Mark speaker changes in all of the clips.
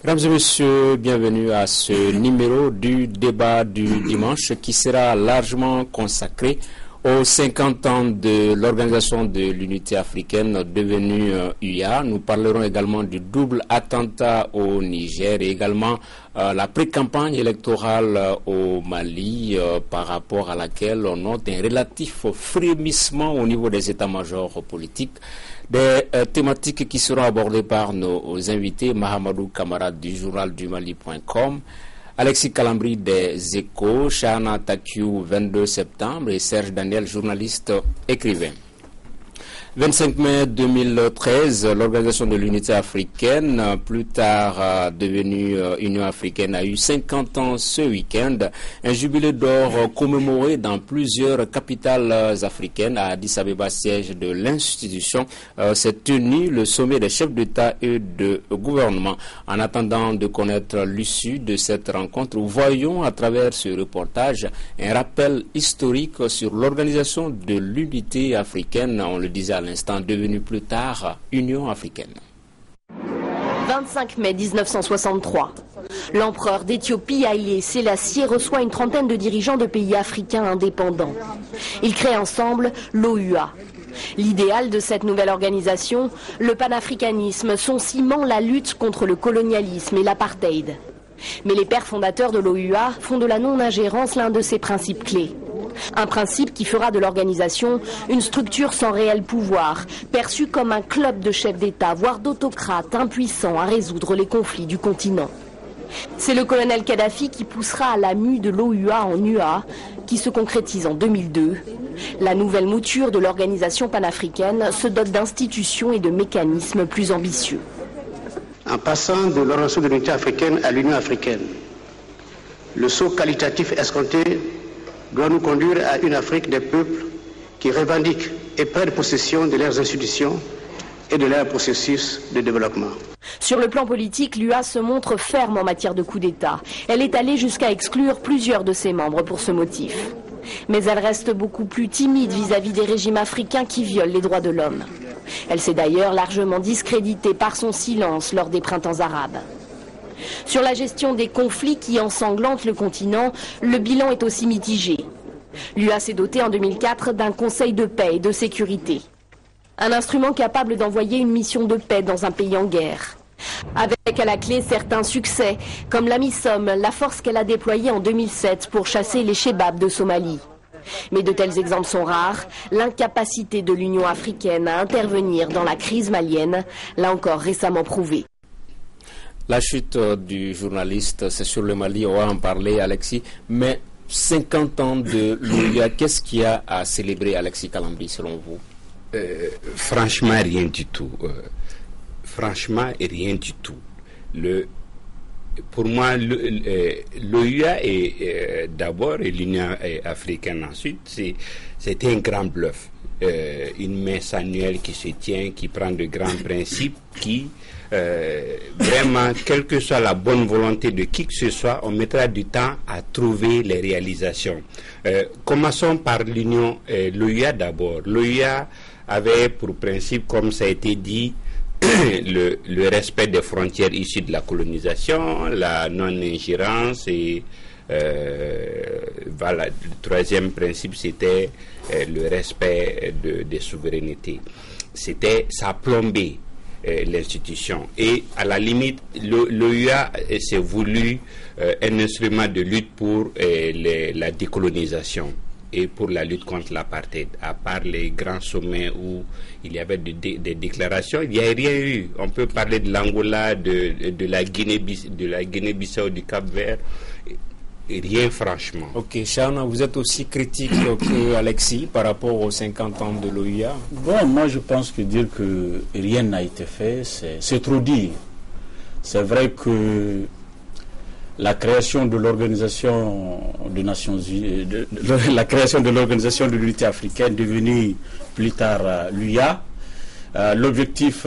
Speaker 1: Mesdames et messieurs, bienvenue à ce numéro du débat du dimanche qui sera largement consacré aux 50 ans de l'Organisation de l'Unité africaine devenue UA. Nous parlerons également du double attentat au Niger et également la pré-campagne électorale au Mali par rapport à laquelle on note un relatif frémissement au niveau des états-majors politiques. Des thématiques qui seront abordées par nos invités, Mahamadou Kamara du journal du Mali.com, Alexis Kalambri des Échos, Shana Takiou 22 septembre et Serge Daniel, journaliste écrivain. 25 mai 2013, l'Organisation de l'Unité africaine, plus tard devenue Union africaine, a eu 50 ans ce week-end. Un jubilé d'or commémoré dans plusieurs capitales africaines. À Addis Abeba, siège de l'institution, s'est tenu le sommet des chefs d'État et de gouvernement. En attendant de connaître l'issue de cette rencontre, voyons à travers ce reportage un rappel historique sur l'Organisation de l'Unité africaine. On le disait à l'instant, devenu plus tard Union africaine.
Speaker 2: 25 mai 1963. L'empereur d'Éthiopie, Haïlé Sélassié, reçoit une trentaine de dirigeants de pays africains indépendants. Ils créent ensemble l'OUA. L'idéal de cette nouvelle organisation, le panafricanisme, son ciment, la lutte contre le colonialisme et l'apartheid. Mais les pères fondateurs de l'OUA font de la non-ingérence l'un de ses principes clés. Un principe qui fera de l'organisation une structure sans réel pouvoir, perçue comme un club de chefs d'État, voire d'autocrates impuissants à résoudre les conflits du continent. C'est le colonel Kadhafi qui poussera à la mue de l'OUA en UA, qui se concrétise en 2002. La nouvelle mouture de l'organisation panafricaine se dote d'institutions et de mécanismes plus ambitieux.
Speaker 3: En passant de l'Organisation de l'Unité africaine à l'Union africaine, le saut qualitatif escompté doit nous conduire à une Afrique des peuples qui revendiquent et prennent possession de leurs institutions et de leur processus de développement.
Speaker 2: Sur le plan politique, l'UA se montre ferme en matière de coup d'État. Elle est allée jusqu'à exclure plusieurs de ses membres pour ce motif. Mais elle reste beaucoup plus timide vis-à-vis des régimes africains qui violent les droits de l'homme. Elle s'est d'ailleurs largement discréditée par son silence lors des printemps arabes. Sur la gestion des conflits qui ensanglantent le continent, le bilan est aussi mitigé. L'UA s'est dotée en 2004 d'un conseil de paix et de sécurité. Un instrument capable d'envoyer une mission de paix dans un pays en guerre. Avec à la clé certains succès, comme l'AMISOM, la force qu'elle a déployée en 2007 pour chasser les Chebabs de Somalie. Mais de tels exemples sont rares. L'incapacité de l'Union africaine à intervenir dans la crise malienne l'a encore récemment prouvé.
Speaker 1: La chute du journaliste, c'est sur le Mali, on va en parler, Alexis. Mais 50 ans de l'UA, qu'est-ce qu'il y a à célébrer, Alexis Kalambri, selon vous?
Speaker 4: Franchement, rien du tout. Franchement, rien du tout. Pour moi, l'OUA est d'abord et l'Union africaine ensuite, c'était un grand bluff. Une messe annuelle qui se tient, qui prend de grands principes, qui vraiment, quelle que soit la bonne volonté de qui que ce soit, on mettra du temps à trouver les réalisations. Commençons par l'OUA d'abord. L'OUA avait pour principe, comme ça a été dit, le respect des frontières issues de la colonisation, la non-ingérence et voilà, le troisième principe c'était le respect des souverainetés. Ça a plombé l'institution et à la limite l'OUA s'est voulu un instrument de lutte pour la décolonisation et pour la lutte contre l'apartheid. À part les grands sommets où il y avait des déclarations, il n'y a rien eu. On peut parler de l'Angola, de la Guinée-Bissau, du Cap-Vert. Rien, franchement.
Speaker 1: Ok, Shana, vous êtes aussi critique que Alexis par rapport aux 50 ans de l'OUA?
Speaker 5: Bon, moi je pense que dire que rien n'a été fait, c'est trop dire. C'est vrai que la création de l'Organisation des Nations Unies, la création de l'Organisation de l'Unité africaine, devenue plus tard l'UA, l'objectif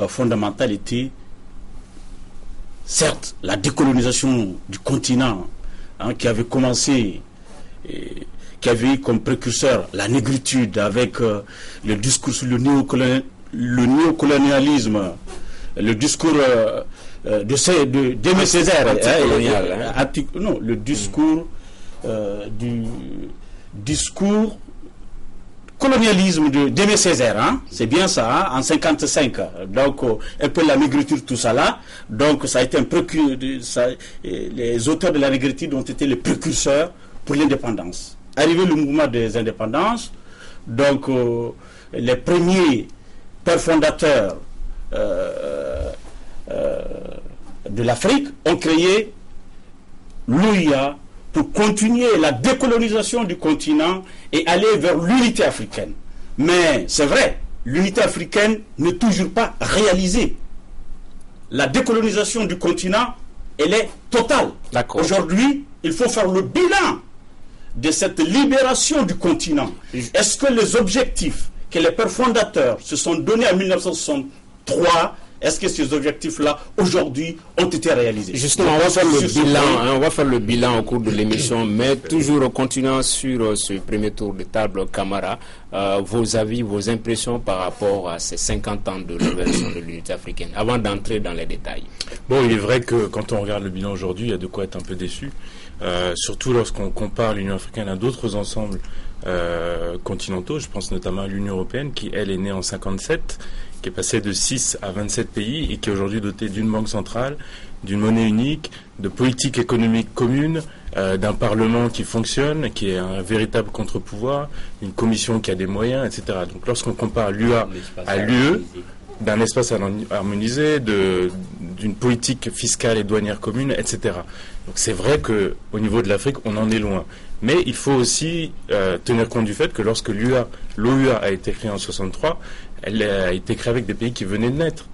Speaker 5: fondamental était certes la décolonisation du continent, qui avait commencé, qui avait eu comme précurseur la négritude avec le discours sur le néocolonialisme le discours d'Aimé Césaire, le discours du discours colonialisme d'Aimé Césaire, hein? C'est bien ça, hein? En 55. Donc, un peu la négritude, tout ça là. Donc, ça a été les auteurs de la négritude ont été les précurseurs pour l'indépendance. Arrivé le mouvement des indépendances, donc, les premiers pères fondateurs de l'Afrique ont créé l'OUA pour continuer la décolonisation du continent et aller vers l'unité africaine. Mais c'est vrai, l'unité africaine n'est toujours pas réalisée. La décolonisation du continent, elle est totale. Aujourd'hui, il faut faire le bilan de cette libération du continent. Est-ce que les objectifs que les pères fondateurs se sont donnés en 1963, est-ce que ces objectifs-là, aujourd'hui, ont été réalisés?
Speaker 1: Justement, on va faire le bilan au cours de l'émission, mais toujours en continuant sur ce premier tour de table, Camara, vos avis, vos impressions par rapport à ces 50 ans de l'organisation de l'unité africaine, avant d'entrer dans les détails.
Speaker 6: Bon, il est vrai que quand on regarde le bilan aujourd'hui, il y a de quoi être un peu déçu, surtout lorsqu'on compare l'Union africaine à d'autres ensembles continentaux. Je pense notamment à l'Union européenne, qui, elle, est née en 57, qui est passée de 6 à 27 pays et qui est aujourd'hui dotée d'une banque centrale, d'une monnaie unique, de politiques économiques communes, d'un parlement qui fonctionne, qui est un véritable contre-pouvoir, une commission qui a des moyens, etc. Donc lorsqu'on compare l'UA à l'UE, d'un espace harmonisé, d'une politique fiscale et douanière commune, etc. Donc c'est vrai qu'au niveau de l'Afrique, on en est loin. Mais il faut aussi tenir compte du fait que lorsque l'OUA a été créée en 63, elle a été créée avec des pays qui venaient de naître,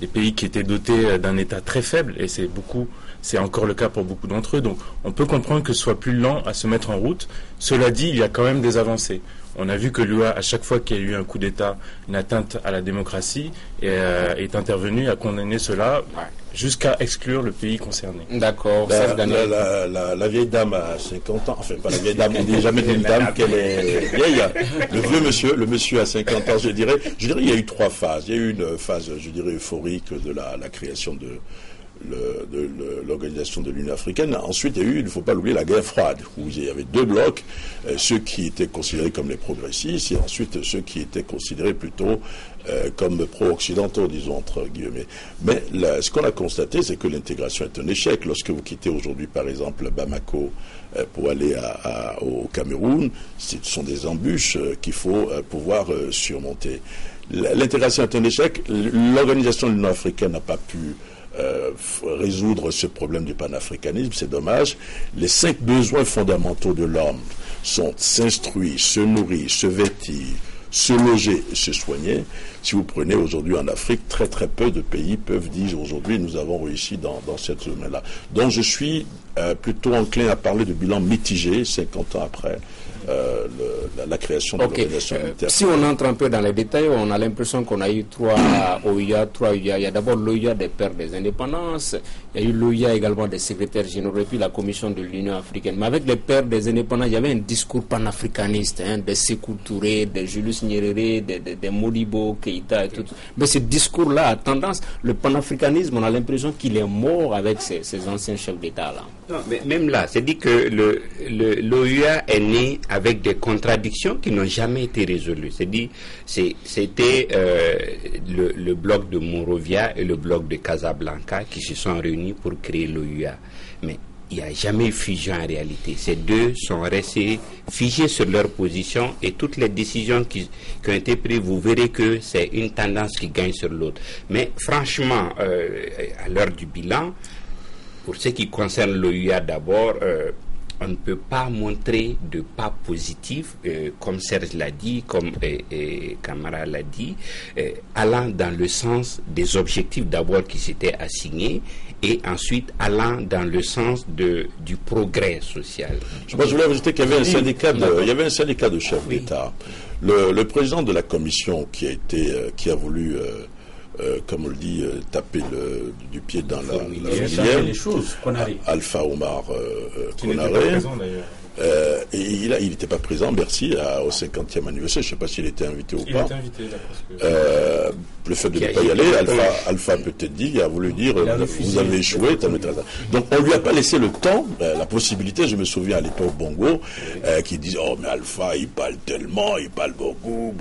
Speaker 6: des pays qui étaient dotés d'un État très faible, et c'est encore le cas pour beaucoup d'entre eux. Donc on peut comprendre que ce soit plus lent à se mettre en route. Cela dit, il y a quand même des avancées. On a vu que l'UA, à chaque fois qu'il y a eu un coup d'État, une atteinte à la démocratie, est intervenue à condamner cela jusqu'à exclure le pays concerné.
Speaker 1: D'accord.
Speaker 7: La vieille dame à 50 ans, enfin pas la vieille dame, on ne dit jamais d'une dame qu'elle est vieille. Le vieux monsieur, le monsieur à 50 ans, je dirais, il y a eu 3 phases. Il y a eu une phase, je dirais, euphorique de la création de l'organisation de l'Union africaine. Ensuite, il y a eu, il ne faut pas l'oublier, la guerre froide, où il y avait 2 blocs, ceux qui étaient considérés comme les progressistes, et ensuite ceux qui étaient considérés plutôt comme pro-occidentaux, disons, entre guillemets. Mais ce qu'on a constaté, c'est que l'intégration est un échec. Lorsque vous quittez aujourd'hui, par exemple, Bamako pour aller au Cameroun, ce sont des embûches qu'il faut pouvoir surmonter. L'intégration est un échec. L'organisation de l'Union africaine n'a pas pu résoudre ce problème du panafricanisme, c'est dommage. Les 5 besoins fondamentaux de l'homme sont s'instruire, se nourrir, se vêtir, se loger et se soigner. Si vous prenez aujourd'hui en Afrique, très très peu de pays peuvent dire aujourd'hui nous avons réussi dans cette domaine-là. Donc je suis plutôt enclin à parler de bilan mitigé 50 ans après la création de l'organisation militaire.
Speaker 1: Si on entre un peu dans les détails, on a l'impression qu'on a eu 3 OUA. Il y a d'abord l'OUA des pères des indépendances, il y a eu l'OUA également des secrétaires généraux et puis la commission de l'Union africaine. Mais avec les pères des indépendants, il y avait un discours panafricaniste, des Sékou Touré, des Julius Nyerere, des Modibo Keïta et tout. Mais ce discours-là a tendance, le panafricanisme, on a l'impression qu'il est mort avec ces anciens chefs d'État-là.
Speaker 4: Non, mais même là, c'est dit que l'OUA est né avec des contradictions qui n'ont jamais été résolues. C'était le bloc de Monrovia et le bloc de Casablanca qui se sont réunis pour créer l'OUA. Mais il n'y a jamais eu fusion en réalité. Ces deux sont restés figés sur leur position et toutes les décisions qui ont été prises, vous verrez que c'est une tendance qui gagne sur l'autre. Mais franchement, à l'heure du bilan, pour ce qui concerne l'OUA d'abord, on ne peut pas montrer de pas positif, comme Serge l'a dit, comme Camara l'a dit, allant dans le sens des objectifs d'abord qui s'étaient assignés et ensuite allant dans le sens du progrès social.
Speaker 7: Moi, je voulais ajouter qu'il y avait un syndicat de chefs d'État. Le président de la commission qui a voulu comme on le dit, taper du pied dans la fourmilière, Alpha Omar Konaré, Et il n'était pas présent, Bercy, au 50e anniversaire. Je ne sais pas s'il était invité ou pas.
Speaker 6: Il était invité, là,
Speaker 7: le fait de ne pas y aller, Alpha peut-être dit, il a voulu dire, vous avez échoué. Donc on ne lui a pas laissé le temps, la possibilité. Je me souviens à l'époque Bongo, qui disait, oh mais Alpha, il parle tellement, il parle beaucoup.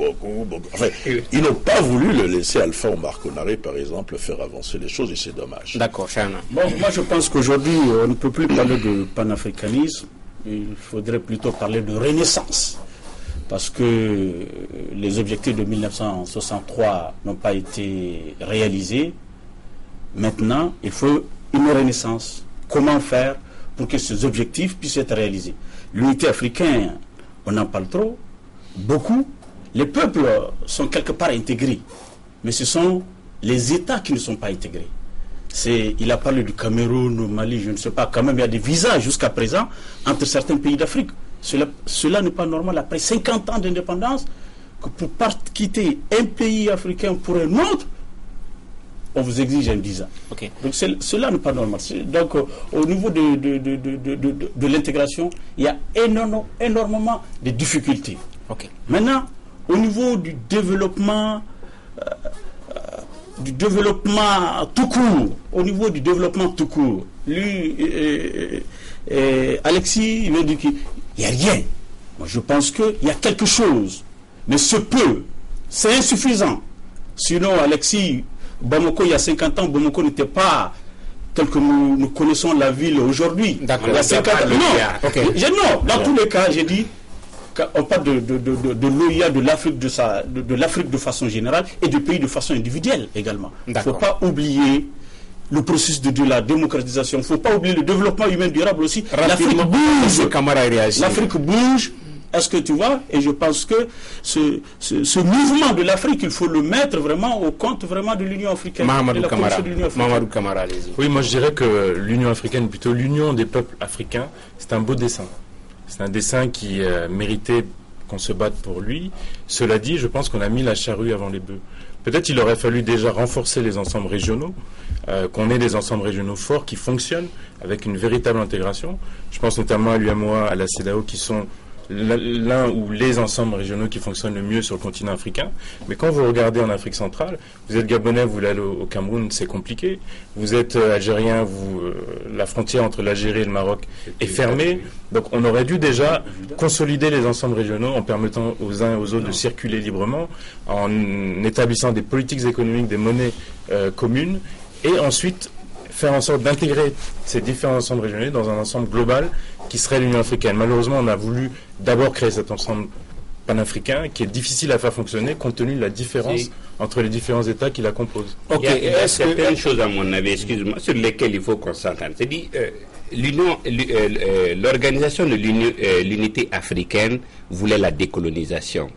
Speaker 7: Enfin, ils n'ont pas voulu le laisser, Alpha Omar Konaré, par exemple, faire avancer les choses, et c'est dommage.
Speaker 1: D'accord, Chana.
Speaker 5: Bon, moi je pense qu'aujourd'hui, on ne peut plus parler de panafricanisme. Il faudrait plutôt parler de renaissance, parce que les objectifs de 1963 n'ont pas été réalisés. Maintenant, il faut une renaissance. Comment faire pour que ces objectifs puissent être réalisés? L'unité africaine, on en parle trop, beaucoup. Les peuples sont quelque part intégrés, mais ce sont les États qui ne sont pas intégrés. Il a parlé du Cameroun, au Mali, je ne sais pas, quand même il y a des visas jusqu'à présent entre certains pays d'Afrique. Cela n'est pas normal après 50 ans d'indépendance, que pour quitter un pays africain pour un autre, on vous exige un visa.
Speaker 1: Okay.
Speaker 5: Donc cela n'est pas normal. Donc au niveau de l'intégration, il y a énormément de difficultés.
Speaker 1: Okay.
Speaker 5: Maintenant, au niveau du développement tout court, lui, Alexis, il veut dire qu'il n'y a rien. Moi, je pense qu'il y a quelque chose, mais c'est insuffisant. Sinon, Alexis, Bamako, il y a 50 ans, Bamako n'était pas tel que nous connaissons la ville aujourd'hui.
Speaker 1: D'accord.
Speaker 5: Il y a 50 ans. Non, dans tous les cas, j'ai dit, on parle de l'OIA, de l'Afrique de façon générale et du pays de façon individuelle également. Il ne faut pas oublier le processus de la démocratisation. Il ne faut pas oublier le développement humain durable aussi. L'Afrique bouge. L'Afrique bouge. Est-ce que tu vois? Et je pense que ce mouvement de l'Afrique, il faut le mettre vraiment au compte vraiment de l'Union africaine.
Speaker 1: Mahamadou Kamara, allez-y.
Speaker 6: Oui, moi je dirais que l'Union africaine, plutôt l'Union des peuples africains, c'est un beau dessin. C'est un dessin qui méritait qu'on se batte pour lui. Cela dit, je pense qu'on a mis la charrue avant les bœufs. Peut-être il aurait fallu déjà renforcer les ensembles régionaux, qu'on ait des ensembles régionaux forts qui fonctionnent avec une véritable intégration. Je pense notamment à l'UMOA, à la CEDEAO, qui sont l'un ou les ensembles régionaux qui fonctionnent le mieux sur le continent africain. Mais quand vous regardez en Afrique centrale, vous êtes Gabonais, vous voulez aller au Cameroun, c'est compliqué. Vous êtes Algérien, la frontière entre l'Algérie et le Maroc est fermée. Donc on aurait dû déjà consolider les ensembles régionaux en permettant aux uns et aux autres de circuler librement, en établissant des politiques économiques, des monnaies communes, et ensuite faire en sorte d'intégrer ces différents ensembles régionaux dans un ensemble global qui serait l'Union africaine. Malheureusement, on a voulu d'abord créer cet ensemble panafricain qui est difficile à faire fonctionner compte tenu de la différence entre les différents États qui la composent.
Speaker 4: Il y a certaines choses, à mon avis, excuse-moi, sur lesquelles il faut qu'on s'entende. C'est-à-dire, l'organisation de l'unité africaine voulait la décolonisation.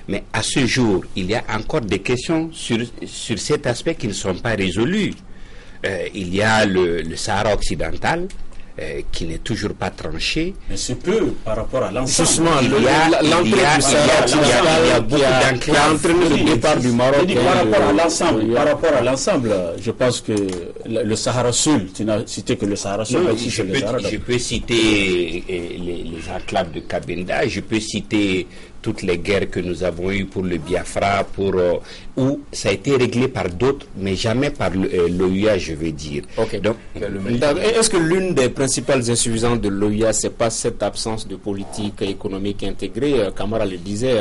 Speaker 4: Mais à ce jour, il y a encore des questions sur cet aspect qui ne sont pas résolues. Il y a le Sahara occidental, qui n'est toujours pas tranché.
Speaker 5: Mais c'est peu par rapport à l'ensemble.
Speaker 1: Justement, l'entrée du Sahara qui a entraîné le départ du Maroc.
Speaker 5: Par rapport à l'ensemble, je pense que le Sahara seul, tu n'as cité que le Sahara seul.
Speaker 4: Non, je peux citer les enclaves de Cabinda, je peux citer toutes les guerres que nous avons eues pour le Biafra, où ça a été réglé par d'autres, mais jamais par l'OUA, je veux dire.
Speaker 1: Okay. Donc, est-ce que l'une des principales insuffisances de l'OUA, c'est pas cette absence de politique économique intégrée? Kamara le disait,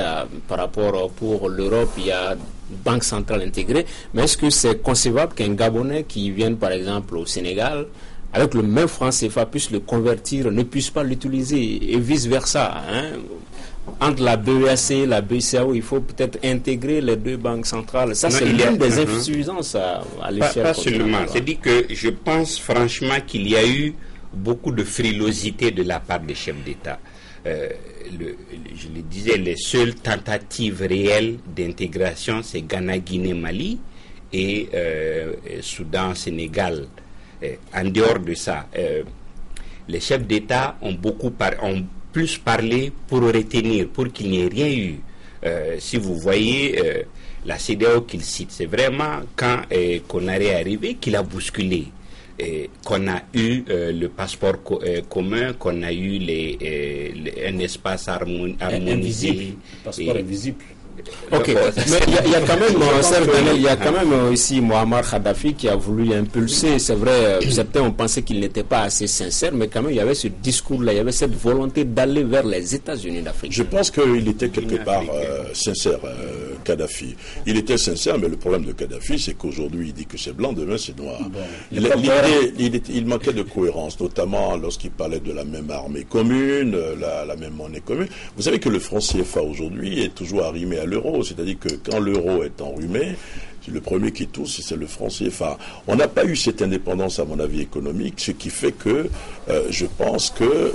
Speaker 1: par rapport pour l'Europe, il y a une banque centrale intégrée, mais est-ce que c'est concevable qu'un Gabonais qui vienne par exemple au Sénégal, avec le même franc CFA, puisse le convertir, ne puisse pas l'utiliser, et vice-versa, hein? Entre la BEAC et la BCAO, il faut peut-être intégrer les deux banques centrales. Ça, c'est l'une des insuffisances à l'échelle.
Speaker 4: Pas seulement. C'est-à-dire que je pense franchement qu'il y a eu beaucoup de frilosité de la part des chefs d'État. Je le disais, les seules tentatives réelles d'intégration, c'est Ghana, Guinée, Mali et Soudan, Sénégal. En dehors de ça, les chefs d'État ont plus parlé pour retenir, pour qu'il n'y ait rien eu. Si vous voyez la CEDEAO qu'il cite, c'est vraiment quand Konaré est arrivé qu'il a bousculé. qu'on a eu le passeport commun, qu'on a eu un espace harmonisé.
Speaker 5: Invisible. Passeport invisible.
Speaker 1: Ok, mais il y a quand même, il y a quand même aussi Muammar Kadhafi qui a voulu impulser. C'est vrai, certains ont pensé qu'il n'était pas assez sincère, mais quand même il y avait ce discours-là, il y avait cette volonté d'aller vers les États-Unis d'Afrique.
Speaker 7: Je pense qu'il était quelque part sincère, Kadhafi. Il était sincère, mais le problème de Kadhafi, c'est qu'aujourd'hui il dit que c'est blanc, demain c'est noir. Il manquait de cohérence, notamment lorsqu'il parlait de la même armée commune, la même monnaie commune. Vous savez que le franc CFA aujourd'hui est toujours arrimé à l'euro, c'est-à-dire que quand l'euro est enrhumé, le premier qui touche, c'est le franc CFA. On n'a pas eu cette indépendance, à mon avis, économique, ce qui fait que je pense que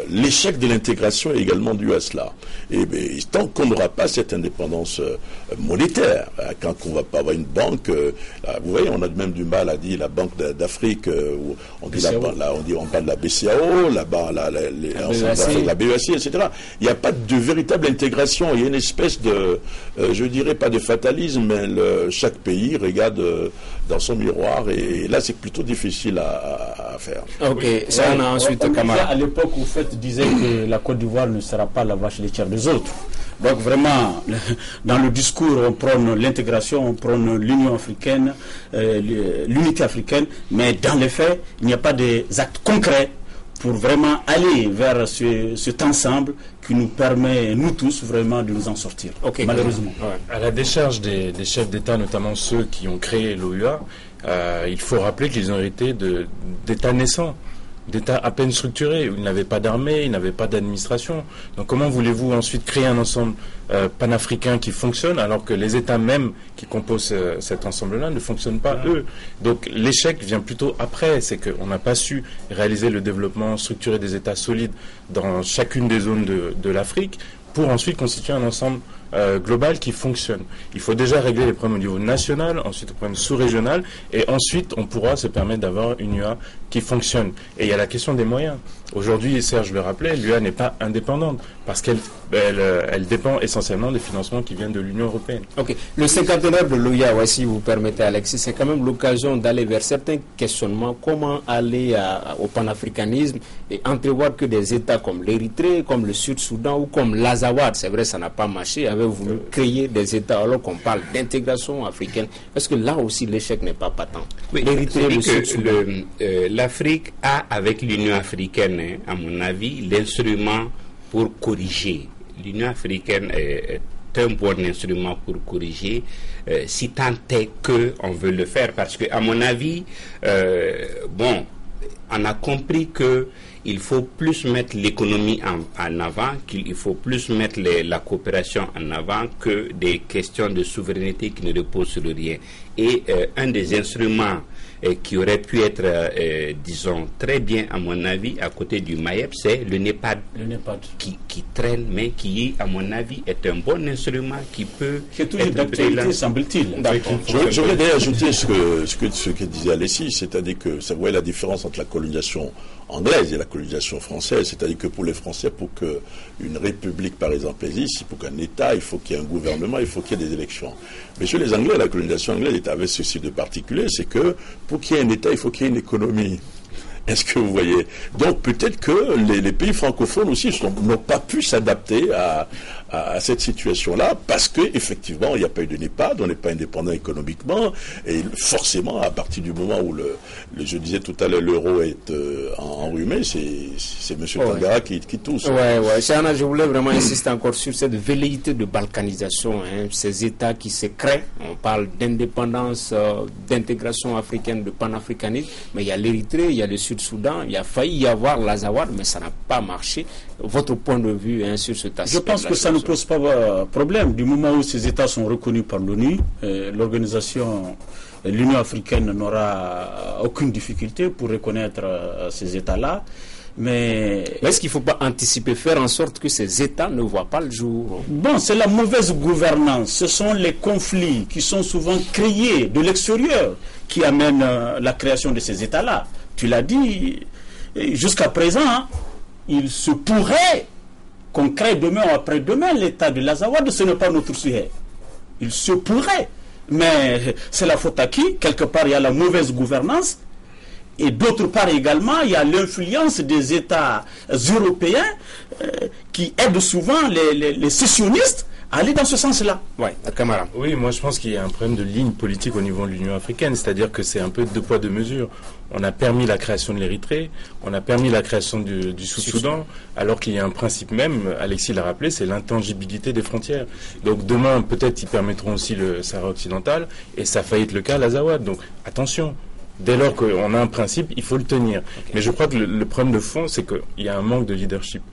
Speaker 7: l'échec de l'intégration est également dû à cela. Et tant qu'on n'aura pas cette indépendance monétaire, quand on ne va pas avoir une banque, vous voyez, on a même du mal à dire la Banque d'Afrique, on parle de la BCAO, la BEAC, etc. Il n'y a pas de véritable intégration, il y a une espèce de, je dirais pas de fatalisme, mais chaque pays regarde dans son miroir et là c'est plutôt difficile à faire.
Speaker 1: Ok, ça on a ensuite Camara.
Speaker 5: À l'époque, au fait, disait que la Côte d'Ivoire ne sera pas la vache laitière des autres. Donc vraiment, dans le discours, on prône l'intégration, on prône l'Union africaine, l'unité africaine, mais dans les faits, il n'y a pas des actes concrets pour vraiment aller vers cet ensemble qui nous permet, nous tous, vraiment de nous en sortir, malheureusement.
Speaker 6: À la décharge des chefs d'État, notamment ceux qui ont créé l'OUA, il faut rappeler qu'ils ont hérité d'États naissants, d'États à peine structurés, où ils n'avaient pas d'armée, ils n'avaient pas d'administration. Donc comment voulez-vous ensuite créer un ensemble panafricain qui fonctionne, alors que les États mêmes qui composent cet ensemble-là ne fonctionnent pas, eux. Donc l'échec vient plutôt après, c'est qu'on n'a pas su réaliser le développement structuré des États solides dans chacune des zones de l'Afrique, pour ensuite constituer un ensemble global qui fonctionne. Il faut déjà régler les problèmes au niveau national, ensuite les problèmes sous-régional, et ensuite on pourra se permettre d'avoir une UA qui fonctionne. Et il y a la question des moyens. Aujourd'hui, Serge le rappelait, l'UA n'est pas indépendante, parce qu'elle dépend essentiellement des financements qui viennent de l'Union européenne.
Speaker 1: Ok, le cinquantenaire de l'OUA, si vous permettez Alexis, c'est quand même l'occasion d'aller vers certains questionnements, comment aller au panafricanisme et entrevoir que des États comme l'Érythrée, comme le Sud-Soudan ou comme l'Azawad, c'est vrai ça n'a pas marché, avaient voulu créer des États alors qu'on parle d'intégration africaine. Est-ce que là aussi l'échec n'est pas patent?
Speaker 4: Oui, l'Érythrée, le Sud-Soudan. L'Afrique a, avec l'Union africaine, à mon avis, l'instrument pour corriger. L'Union africaine est un bon instrument pour corriger, si tant est qu'on veut le faire. Parce que, à mon avis, on a compris que il faut plus mettre l'économie en avant, qu'il faut plus mettre la coopération en avant que des questions de souveraineté qui ne reposent sur rien. Et un des instruments qui aurait pu être, disons, très bien, à mon avis, à côté du MAEP, c'est le NEPAD, qui traîne, mais qui, à mon avis, est un bon instrument qui peut...
Speaker 5: Qui est toujours d'actualité, semble-t-il.
Speaker 7: Je voudrais ajouter ce que disait Alexis, c'est-à-dire que ça voit la différence entre la colonisation anglaise et la colonisation française, c'est-à-dire que pour les Français, pour qu'une république, par exemple, existe, pour qu'un État, il faut qu'il y ait un gouvernement, il faut qu'il y ait des élections. Mais chez les Anglais, la colonisation anglaise avait ceci de particulier, c'est que pour qu'il y ait un État, il faut qu'il y ait une économie. Est-ce que vous voyez? Donc peut-être que les pays francophones aussi n'ont pas pu s'adapter à cette situation-là, parce qu'effectivement, il n'y a pas eu de NEPAD, on n'est pas indépendant économiquement, et forcément, à partir du moment où je disais tout à l'heure, l'euro est enrhumé, c'est M. Tangara qui tousse.
Speaker 1: Chana, je voulais vraiment insister encore sur cette velléité de balkanisation, ces États qui se créent. On parle d'indépendance, d'intégration africaine, de panafricanisme, mais il y a l'Érythrée, il y a le Sud-Soudan, il a failli y avoir l'Azawad, mais ça n'a pas marché. Votre point de vue sur cet aspect?
Speaker 5: Je pense que ça ne pose pas problème. Du moment où ces États sont reconnus par l'ONU, l'Union africaine n'aura aucune difficulté pour reconnaître ces États-là. Mais
Speaker 1: est-ce qu'il ne faut pas anticiper, faire en sorte que ces États ne voient pas le jour?
Speaker 5: Bon, c'est la mauvaise gouvernance. Ce sont les conflits qui sont souvent créés de l'extérieur qui amènent la création de ces États-là. Tu l'as dit, jusqu'à présent, il se pourrait qu'on crée demain ou après-demain l'État de l'Azawad, ce n'est pas notre sujet. Il se pourrait. Mais c'est la faute à qui? Quelque part, il y a la mauvaise gouvernance. Et d'autre part également, il y a l'influence des États européens qui aident souvent les sécessionnistes à aller dans ce sens-là.
Speaker 1: Ouais, Camara.
Speaker 6: Oui, moi je pense qu'il y a un problème de ligne politique au niveau de l'Union africaine, c'est-à-dire que c'est un peu deux poids deux mesures. On a permis la création de l'Érythrée, on a permis la création du Sud-Soudan, alors qu'il y a un principe même, Alexis l'a rappelé, c'est l'intangibilité des frontières. Donc demain, peut-être ils permettront aussi le Sahara occidental, et ça a failli être le cas à l'Azawad. Donc attention. Dès lors qu'on a un principe, il faut le tenir. Okay. Mais je crois que le problème de fond, c'est qu'il y a un manque de leadership.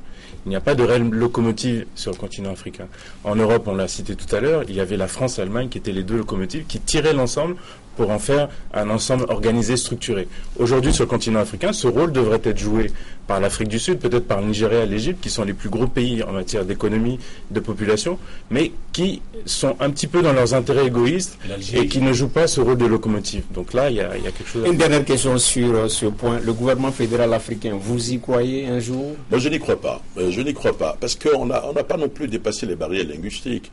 Speaker 6: Il n'y a pas de réelle locomotive sur le continent africain. En Europe, on l'a cité tout à l'heure, il y avait la France et l'Allemagne qui étaient les deux locomotives qui tiraient l'ensemble pour en faire un ensemble organisé, structuré. Aujourd'hui, sur le continent africain, ce rôle devrait être joué par l'Afrique du Sud, peut-être par le Nigeria et l'Égypte, qui sont les plus gros pays en matière d'économie, de population, mais qui sont un petit peu dans leurs intérêts égoïstes et qui ne jouent pas ce rôle de locomotive. Donc là, il y a quelque chose à faire.
Speaker 1: Une dernière question sur ce point. Le gouvernement fédéral africain, vous y croyez un jour?
Speaker 7: Moi, je n'y crois pas. Je n'y crois pas. Parce qu'on n'a pas non plus dépassé les barrières linguistiques.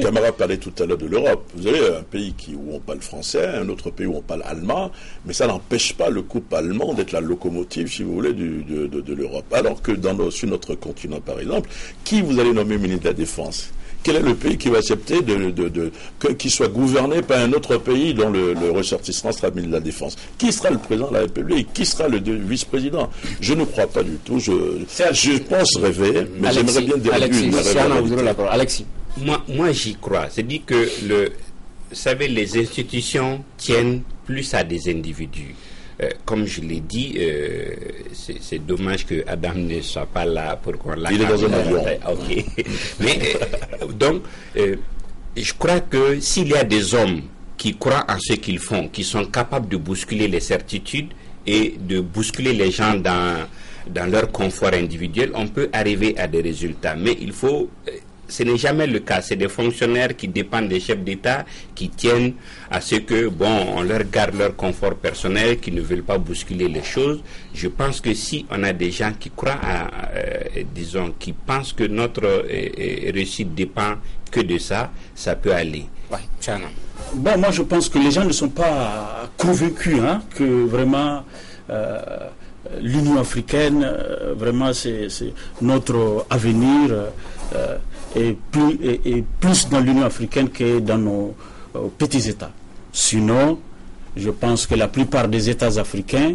Speaker 7: Camara parlait tout à l'heure de l'Europe. Vous avez un pays où on parle français, un autre pays où on parle allemand, mais ça n'empêche pas le couple allemand d'être la locomotive, si vous voulez, de l'Europe. Alors que sur notre continent, par exemple, qui vous allez nommer ministre de la Défense? Quel est le pays qui va accepter qu'il soit gouverné par un autre pays dont le ressortissant sera ministre de la Défense? Qui sera le président de la République? Qui sera le vice-président? Je ne crois pas du tout. Je pense rêver, mais j'aimerais bien dire
Speaker 1: Alexis.
Speaker 4: Moi, j'y crois. C'est-à-dire que vous savez, les institutions tiennent plus à des individus. Comme je l'ai dit, c'est dommage que Adam ne soit pas là pour qu'on la.
Speaker 7: Il est dans un avion.
Speaker 4: Ok. Mais donc, je crois que s'il y a des hommes qui croient en ce qu'ils font, qui sont capables de bousculer les certitudes et de bousculer les gens dans leur confort individuel, on peut arriver à des résultats. Mais il faut. Ce n'est jamais le cas. C'est des fonctionnaires qui dépendent des chefs d'État, qui tiennent à ce que, on leur garde leur confort personnel, qui ne veulent pas bousculer les choses. Je pense que si on a des gens qui croient qui pensent que notre réussite dépend que de ça, ça peut aller.
Speaker 1: Ouais, Chana.
Speaker 5: Bon, moi je pense que les gens ne sont pas convaincus que vraiment l'Union africaine, vraiment c'est notre avenir. Et plus dans l'Union africaine que dans nos petits États. Sinon, je pense que la plupart des États africains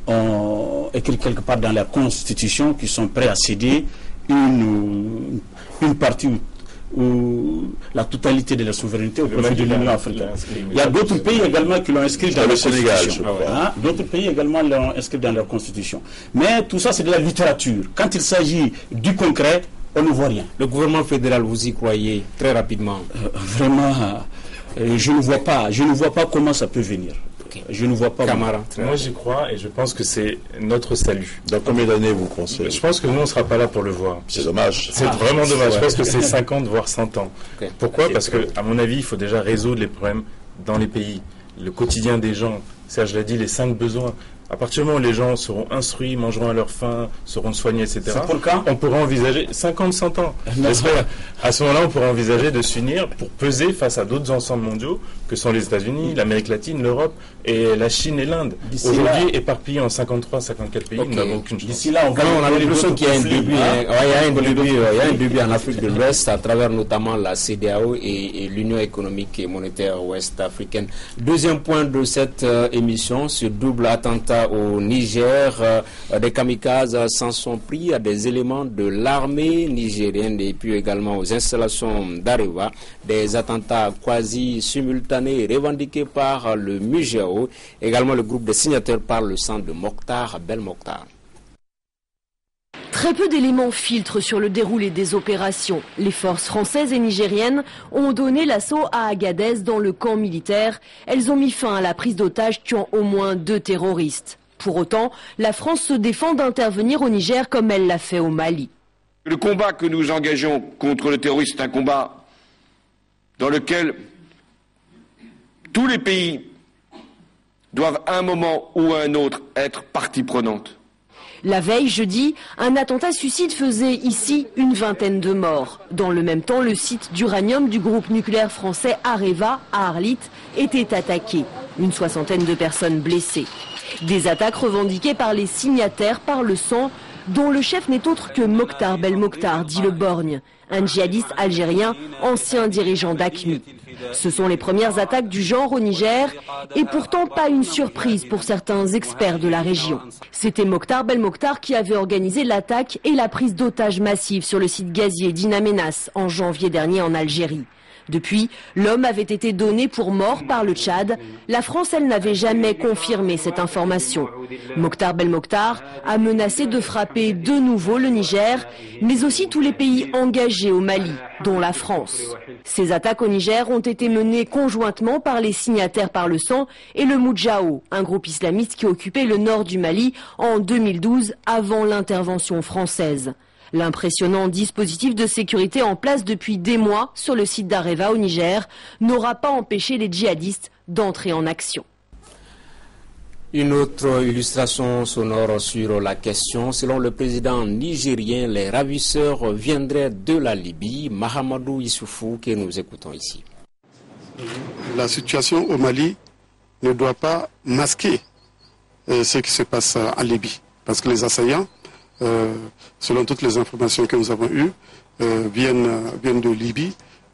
Speaker 5: ont écrit quelque part dans leur constitution qu'ils sont prêts à céder une partie ou la totalité de la souveraineté au profit de l'Union africaine. Il y a d'autres pays également qui l'ont inscrit dans leur constitution. D'autres pays également l'ont inscrit dans leur constitution. Mais tout ça, c'est de la littérature. Quand il s'agit du concret, on ne voit rien.
Speaker 1: Le gouvernement fédéral, vous y croyez très rapidement?
Speaker 5: Vraiment, je ne vois pas comment ça peut venir. Okay. Je ne vois pas.
Speaker 1: Camara.
Speaker 6: Moi, j'y crois et je pense que c'est notre salut.
Speaker 7: Dans combien d'années vous pensez?
Speaker 6: Je pense que nous, on ne sera pas là pour le voir.
Speaker 7: C'est dommage.
Speaker 6: C'est vraiment dommage. Je pense que c'est 50 voire 100 ans. Okay. Pourquoi? Parce que, à mon avis, il faut déjà résoudre les problèmes dans les pays. Le quotidien des gens. Serge l'a dit, les 5 besoins. À partir du moment où les gens seront instruits, mangeront à leur faim, seront soignés, etc., on pourra envisager 50-100 ans. J'espère. À ce moment-là, on pourra envisager de s'unir pour peser face à d'autres ensembles mondiaux que sont les États-Unis, l'Amérique latine, l'Europe et la Chine et l'Inde. Aujourd'hui, éparpillés en 53-54 pays, nous n'avons aucune chance.
Speaker 5: D'ici là,
Speaker 1: on a l'impression qu'il y a un début. Il y a un début en Afrique de l'Ouest à travers notamment la CEDEAO et l'Union économique et monétaire ouest-africaine. Deuxième point de cette émission, ce double attentat au Niger, des kamikazes s'en sont pris à des éléments de l'armée nigérienne et puis également aux installations d'Areva, des attentats quasi simultanés revendiqués par le MUJAO. Également le groupe des signataires par le sang de Mokhtar Belmokhtar.
Speaker 2: Très peu d'éléments filtrent sur le déroulé des opérations. Les forces françaises et nigériennes ont donné l'assaut à Agadez dans le camp militaire. Elles ont mis fin à la prise d'otages tuant au moins 2 terroristes. Pour autant, la France se défend d'intervenir au Niger comme elle l'a fait au Mali.
Speaker 8: Le combat que nous engageons contre le terrorisme est un combat dans lequel tous les pays doivent à un moment ou à un autre être partie prenante.
Speaker 2: La veille, jeudi, un attentat suicide faisait ici une 20aine de morts. Dans le même temps, le site d'uranium du groupe nucléaire français Areva, à Arlit, était attaqué. Une 60aine de personnes blessées. Des attaques revendiquées par les signataires par le sang, dont le chef n'est autre que Mokhtar Belmokhtar, dit le Borgne, un djihadiste algérien, ancien dirigeant d'AQMI. Ce sont les premières attaques du genre au Niger et pourtant pas une surprise pour certains experts de la région. C'était Mokhtar Belmokhtar qui avait organisé l'attaque et la prise d'otages massive sur le site gazier d'In Amenas en janvier dernier en Algérie. Depuis, l'homme avait été donné pour mort par le Tchad. La France, elle, n'avait jamais confirmé cette information. Mokhtar Belmokhtar a menacé de frapper de nouveau le Niger, mais aussi tous les pays engagés au Mali, dont la France. Ces attaques au Niger ont été menées conjointement par les signataires par le sang et le Moudjahou, un groupe islamiste qui occupait le nord du Mali en 2012 avant l'intervention française. L'impressionnant dispositif de sécurité en place depuis des mois sur le site d'Areva au Niger n'aura pas empêché les djihadistes d'entrer en action.
Speaker 1: Une autre illustration sonore sur la question. Selon le président nigérien, les ravisseurs viendraient de la Libye. Mahamadou Issoufou, que nous écoutons ici.
Speaker 9: La situation au Mali ne doit pas masquer ce qui se passe en Libye. Parce que les assaillants, selon toutes les informations que nous avons eues, viennent de Libye,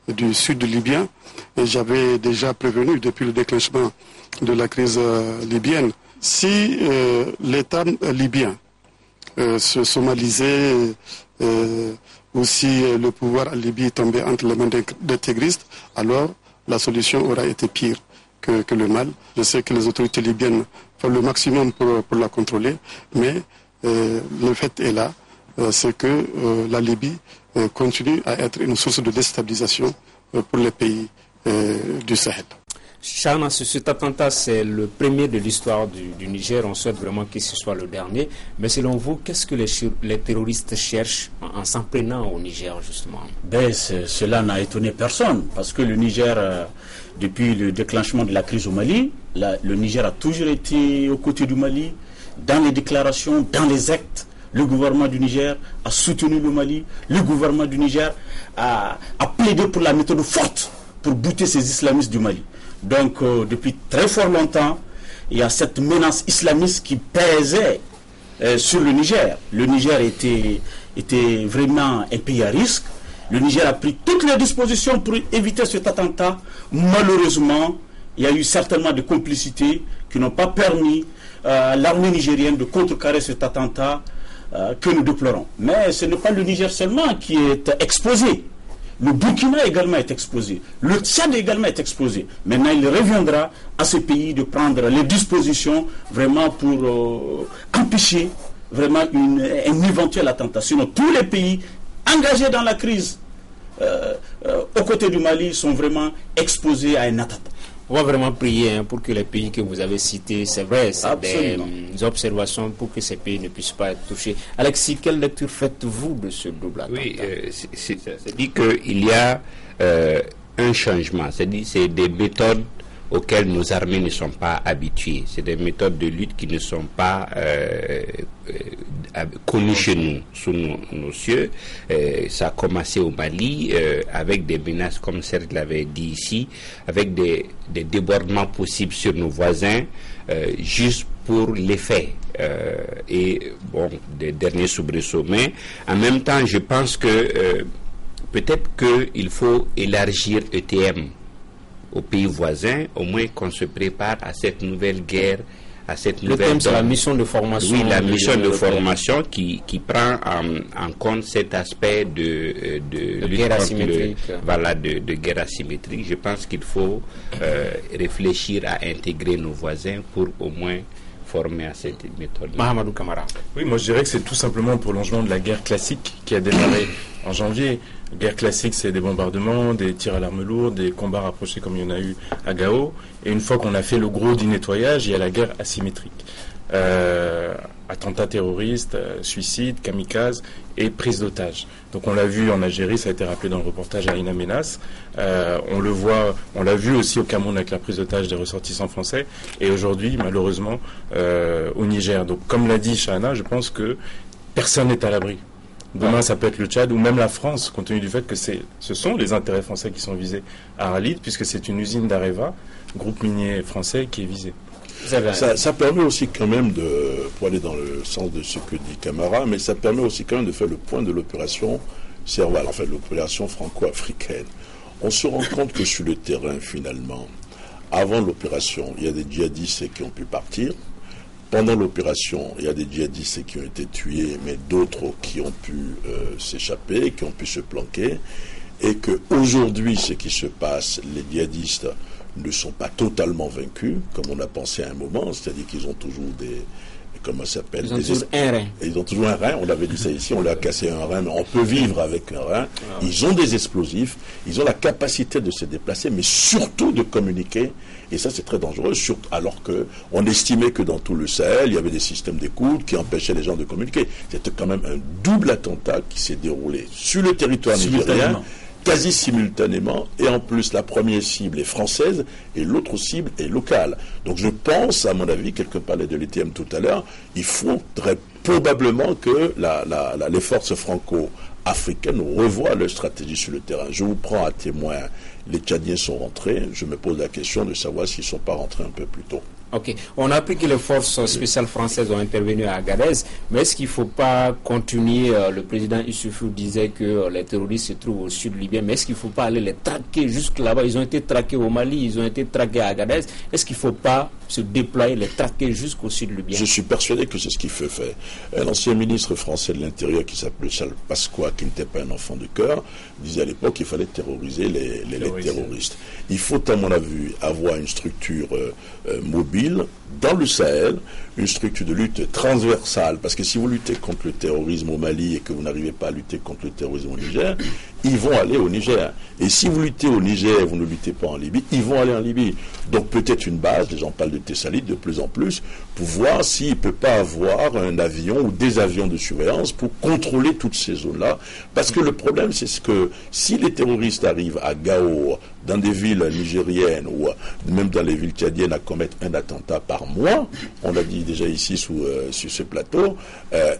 Speaker 9: du sud libyen. Et j'avais déjà prévenu depuis le déclenchement de la crise libyenne. Si l'État libyen se somalisait ou si le pouvoir en Libye tombait entre les mains des tigristes, alors la solution aura été pire que le mal. Je sais que les autorités libyennes font le maximum pour la contrôler, mais le fait est là, c'est que la Libye continue à être une source de déstabilisation pour les pays du Sahel.
Speaker 1: Chana, cet attentat, c'est le premier de l'histoire du Niger. On souhaite vraiment que ce soit le dernier. Mais selon vous, qu'est-ce que les terroristes cherchent en s'en prenant au Niger, justement?
Speaker 5: Cela n'a étonné personne, parce que le Niger, depuis le déclenchement de la crise au Mali, le Niger a toujours été aux côtés du Mali, dans les déclarations, dans les actes. Le gouvernement du Niger a soutenu le Mali. Le gouvernement du Niger a plaidé pour la méthode forte pour buter ces islamistes du Mali. Donc, depuis très fort longtemps, il y a cette menace islamiste qui pesait sur le Niger. Le Niger était vraiment un pays à risque. Le Niger a pris toutes les dispositions pour éviter cet attentat. Malheureusement, il y a eu certainement des complicités qui n'ont pas permis à l'armée nigérienne de contrecarrer cet attentat que nous déplorons. Mais ce n'est pas le Niger seulement qui est exposé. Le Burkina également est exposé. Le Tchad également est exposé. Maintenant, il reviendra à ce pays de prendre les dispositions vraiment pour empêcher vraiment un éventuel attentat. Sinon, tous les pays engagés dans la crise aux côtés du Mali sont vraiment exposés à un attentat.
Speaker 1: On va vraiment prier pour que les pays que vous avez cités, c'est vrai, c'est des observations pour que ces pays ne puissent pas être touchés. Alexis, quelle lecture faites-vous de ce double attentat?
Speaker 4: Oui, c'est-à-dire qu'il y a un changement, c'est-à-dire c'est des méthodes auxquelles nos armées ne sont pas habituées. C'est des méthodes de lutte qui ne sont pas connues chez nous, sous nos cieux. Ça a commencé au Mali avec des menaces, comme Serge l'avait dit ici, avec des débordements possibles sur nos voisins, juste pour l'effet. Et bon, des derniers soubresauts. Mais en même temps, je pense que peut-être qu'il faut élargir ETM aux pays voisins, au moins qu'on se prépare à cette nouvelle guerre, à cette nouvelle...
Speaker 1: Le thème, c'est la mission de formation.
Speaker 4: Oui, la mission de formation qui prend en compte cet aspect de
Speaker 1: guerre asymétrique.
Speaker 4: Voilà, de guerre asymétrique. Je pense qu'il faut réfléchir à intégrer nos voisins pour au moins former à cette méthode.
Speaker 1: Mahamadou Kamara.
Speaker 6: Oui, moi je dirais que c'est tout simplement un prolongement de la guerre classique qui a démarré en janvier. Guerre classique, c'est des bombardements, des tirs à l'arme lourde, des combats rapprochés comme il y en a eu à Gao. Et une fois qu'on a fait le gros du nettoyage, il y a la guerre asymétrique. Attentats terroristes, suicides, kamikazes et prise d'otages. Donc on l'a vu en Algérie, ça a été rappelé dans le reportage à In Amenas. On l'a vu aussi au Cameroun avec la prise d'otages des ressortissants français. Et aujourd'hui, malheureusement, au Niger. Donc comme l'a dit Chana, je pense que personne n'est à l'abri. Demain, ça peut être le Tchad ou même la France, compte tenu du fait que ce sont les intérêts français qui sont visés à Arlit, puisque c'est une usine d'Areva, groupe minier français, qui est visé.
Speaker 7: Ça permet aussi quand même pour aller dans le sens de ce que dit Camara, mais ça permet aussi quand même de faire le point de l'opération Serval, enfin l'opération franco-africaine. On se rend compte que sur le terrain, finalement, avant l'opération, il y a des djihadistes qui ont pu partir. Pendant l'opération, il y a des djihadistes qui ont été tués, mais d'autres qui ont pu s'échapper, qui ont pu se planquer. Et qu'aujourd'hui, ce qui se passe, les djihadistes ne sont pas totalement vaincus, comme on a pensé à un moment, c'est-à-dire qu'ils ont toujours comment ça s'appelle? Ils ont toujours un rein, on avait dit ça ici, on leur a cassé un rein, mais on peut vivre avec un rein. Ils ont des explosifs, ils ont la capacité de se déplacer, mais surtout de communiquer, et ça c'est très dangereux, alors qu'on estimait que dans tout le Sahel, il y avait des systèmes d'écoute qui empêchaient les gens de communiquer. C'était quand même un double attentat qui s'est déroulé sur le territoire nigérien, quasi simultanément, et en plus la première cible est française et l'autre cible est locale. Donc je pense, à mon avis, quelqu'un parlait de l'ETM tout à l'heure, il faudrait probablement que les forces franco-africaines revoient leur stratégie sur le terrain. Je vous prends à témoin, les Tchadiens sont rentrés, je me pose la question de savoir s'ils ne sont pas rentrés un peu plus tôt.
Speaker 1: Ok. On a appris que les forces spéciales françaises ont intervenu à Agadez, mais est-ce qu'il ne faut pas continuer, le président Issoufou disait que les terroristes se trouvent au sud libyen, mais est-ce qu'il ne faut pas aller les traquer jusque là-bas? Ils ont été traqués au Mali, ils ont été traqués à Agadez. Est-ce qu'il ne faut pas se déployer, les traquer jusqu'au sud libyen?
Speaker 7: Je suis persuadé que c'est ce qu'il faut faire. Un ancien ministre français de l'Intérieur qui s'appelait Charles Pasqua, qui n'était pas un enfant de cœur, disait à l'époque qu'il fallait terroriser les terroristes. Il faut, à mon avis, avoir une structure mobile dans le Sahel, une structure de lutte transversale, parce que si vous luttez contre le terrorisme au Mali et que vous n'arrivez pas à lutter contre le terrorisme au Niger, ils vont aller au Niger. Et si vous luttez au Niger et vous ne luttez pas en Libye, ils vont aller en Libye. Donc peut-être une base, les gens parlent de Thessalite de plus en plus, pour voir s'il ne peut pas avoir un avion ou des avions de surveillance pour contrôler toutes ces zones-là. Parce que le problème, c'est que si les terroristes arrivent à Gao, dans des villes nigériennes ou même dans les villes tchadiennes à commettre un attentat par mois, on l'a dit déjà ici sur ce plateau,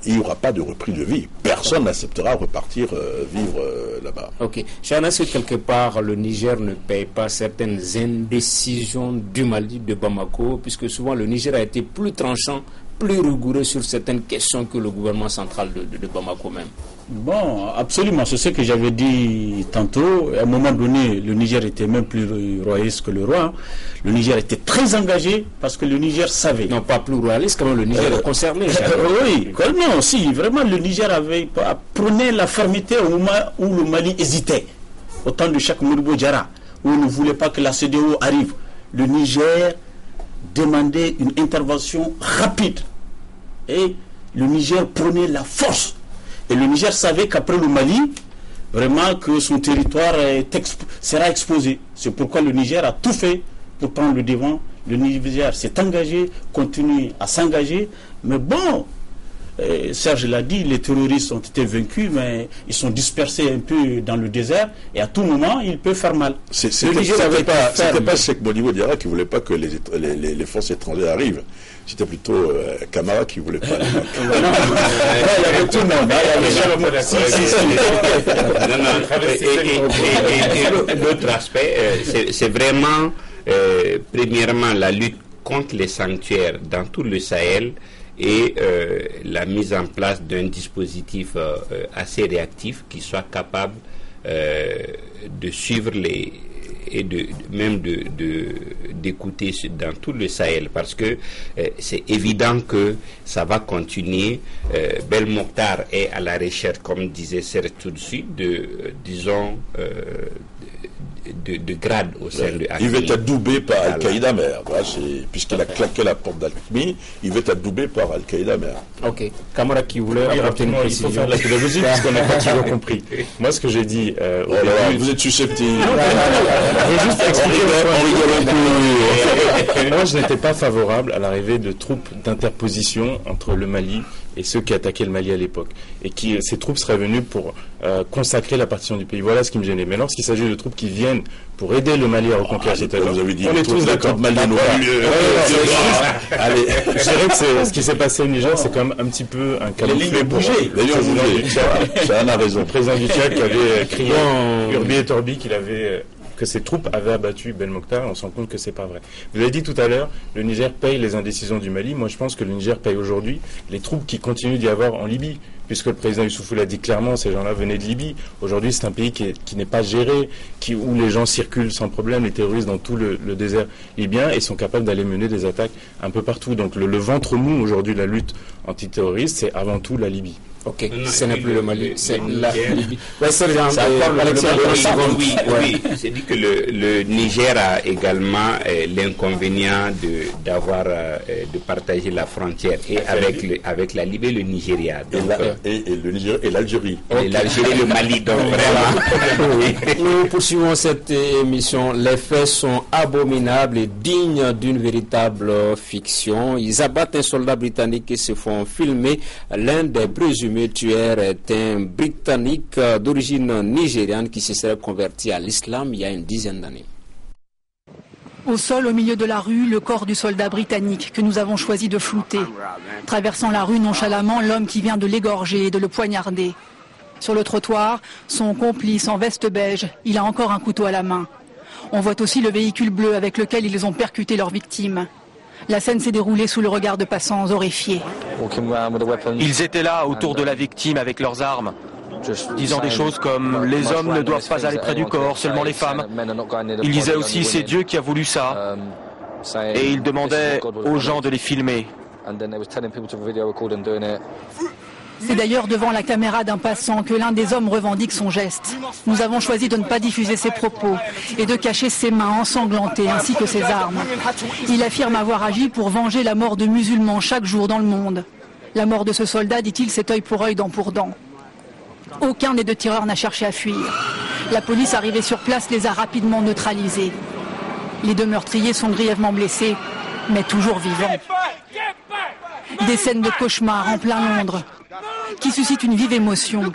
Speaker 7: il n'y aura pas de reprise de vie. Personne n'acceptera repartir vivre là-bas.
Speaker 1: Ok. Chana, est-ce que quelque part le Niger ne paye pas certaines indécisions du Mali, de Bamako, puisque souvent le Niger a été plus tranchant, plus rigoureux sur certaines questions que le gouvernement central de Bamako même?
Speaker 5: Bon, absolument, c'est ce que j'avais dit tantôt. À un moment donné, le Niger était même plus royaliste que le roi. Le Niger était très engagé parce que le Niger savait.
Speaker 1: Non, pas plus royaliste, quand même le Niger est concerné.
Speaker 5: Oui, non, si, vraiment le Niger prenait la fermeté au moment où le Mali hésitait. Au temps de Cheikh Modibo Diarra, où on ne voulait pas que la CEDEAO arrive. Le Niger demandait une intervention rapide. Et le Niger prenait la force. Et le Niger savait qu'après le Mali, vraiment que son territoire sera exposé. C'est pourquoi le Niger a tout fait pour prendre le devant. Le Niger s'est engagé, continue à s'engager. Mais bon, Serge l'a dit, les terroristes ont été vaincus, mais ils sont dispersés un peu dans le désert. Et à tout moment, ils peuvent faire mal.
Speaker 7: C'était pas Cheikh Modibo Diarra qui ne voulait pas que les forces étrangères arrivent. C'était plutôt Camara qui voulait pas.
Speaker 5: Il y avait tout le monde.
Speaker 4: Et l'autre aspect, c'est vraiment, premièrement, la lutte contre les sanctuaires dans tout le Sahel et la mise en place d'un dispositif assez réactif qui soit capable de suivre et d'écouter dans tout le Sahel, parce que c'est évident que ça va continuer. Belmokhtar est à la recherche, comme disait Serge tout de suite, disons de grade au sein de Acmi.
Speaker 7: Il va être adoubé par Al-Qaïda mère, puisqu'il a claqué la porte d'Acmi, il va être adoubé par Al-Qaïda mère.
Speaker 1: Ok. Camara qui voulait apporter une précision.
Speaker 6: Il faut faire de la pédagogie puisqu'on n'a pas toujours compris. Moi, ce que j'ai dit au début...
Speaker 7: Vous êtes susceptible.
Speaker 6: Je veux juste expliquer. Moi, je n'étais pas favorable à l'arrivée de troupes d'interposition entre le Mali et ceux qui attaquaient le Mali à l'époque. Et ces troupes seraient venues pour consacrer la partition du pays. Voilà ce qui me gênait. Mais lorsqu'il s'agit de troupes qui viennent pour aider le Mali à reconquérir cet territoire, on est tous d'accord. Allez, je dirais que ce qui s'est passé au Niger, c'est quand même un petit peu un camouflet pour le président du Tchad qui avait crié Urbi et Torbi qu'il avait que ses troupes avaient abattu Ben Mokhtar, on se rend compte que c'est pas vrai. Vous avez dit tout à l'heure, le Niger paye les indécisions du Mali. Moi, je pense que le Niger paye aujourd'hui les troupes qui continuent d'y avoir en Libye, puisque le président Issoufou l'a dit clairement, ces gens-là venaient de Libye. Aujourd'hui, c'est un pays qui n'est pas géré, où les gens circulent sans problème, les terroristes dans tout le désert libyen, et sont capables d'aller mener des attaques un peu partout. Donc le ventre mou aujourd'hui de la lutte antiterroriste, c'est avant tout la Libye.
Speaker 1: Ok, ce n'est plus le Mali, c'est la Libye.
Speaker 4: Oui, c'est dit que le Niger a également l'inconvénient de partager la frontière et avec la Libye et le Nigeria. Donc,
Speaker 7: et le Niger et l'Algérie.
Speaker 4: Et l'Algérie et le Mali, donc vraiment.
Speaker 1: Nous poursuivons cette émission. Les faits sont abominables et dignes d'une véritable fiction. Ils abattent un soldat britannique et se font filmer. L'un des présumés tueur est un Britannique d'origine nigériane qui se serait converti à l'islam il y a une dizaine d'années.
Speaker 10: Au sol, au milieu de la rue, le corps du soldat britannique que nous avons choisi de flouter. Traversant la rue nonchalamment, l'homme qui vient de l'égorger et de le poignarder. Sur le trottoir, son complice en veste beige, il a encore un couteau à la main. On voit aussi le véhicule bleu avec lequel ils ont percuté leur victime. La scène s'est déroulée sous le regard de passants horrifiés.
Speaker 11: Ils étaient là autour de la victime avec leurs armes, disant des choses comme « les hommes ne doivent pas aller près du corps, seulement les femmes ». Ils disaient aussi « c'est Dieu qui a voulu ça ». Et ils demandaient aux gens de les filmer.
Speaker 10: C'est d'ailleurs devant la caméra d'un passant que l'un des hommes revendique son geste. Nous avons choisi de ne pas diffuser ses propos et de cacher ses mains ensanglantées ainsi que ses armes. Il affirme avoir agi pour venger la mort de musulmans chaque jour dans le monde. La mort de ce soldat, dit-il, c'est œil pour œil, dent pour dent. Aucun des deux tireurs n'a cherché à fuir. La police arrivée sur place les a rapidement neutralisés. Les deux meurtriers sont grièvement blessés, mais toujours vivants. Des scènes de cauchemar en plein Londres qui suscitent une vive émotion.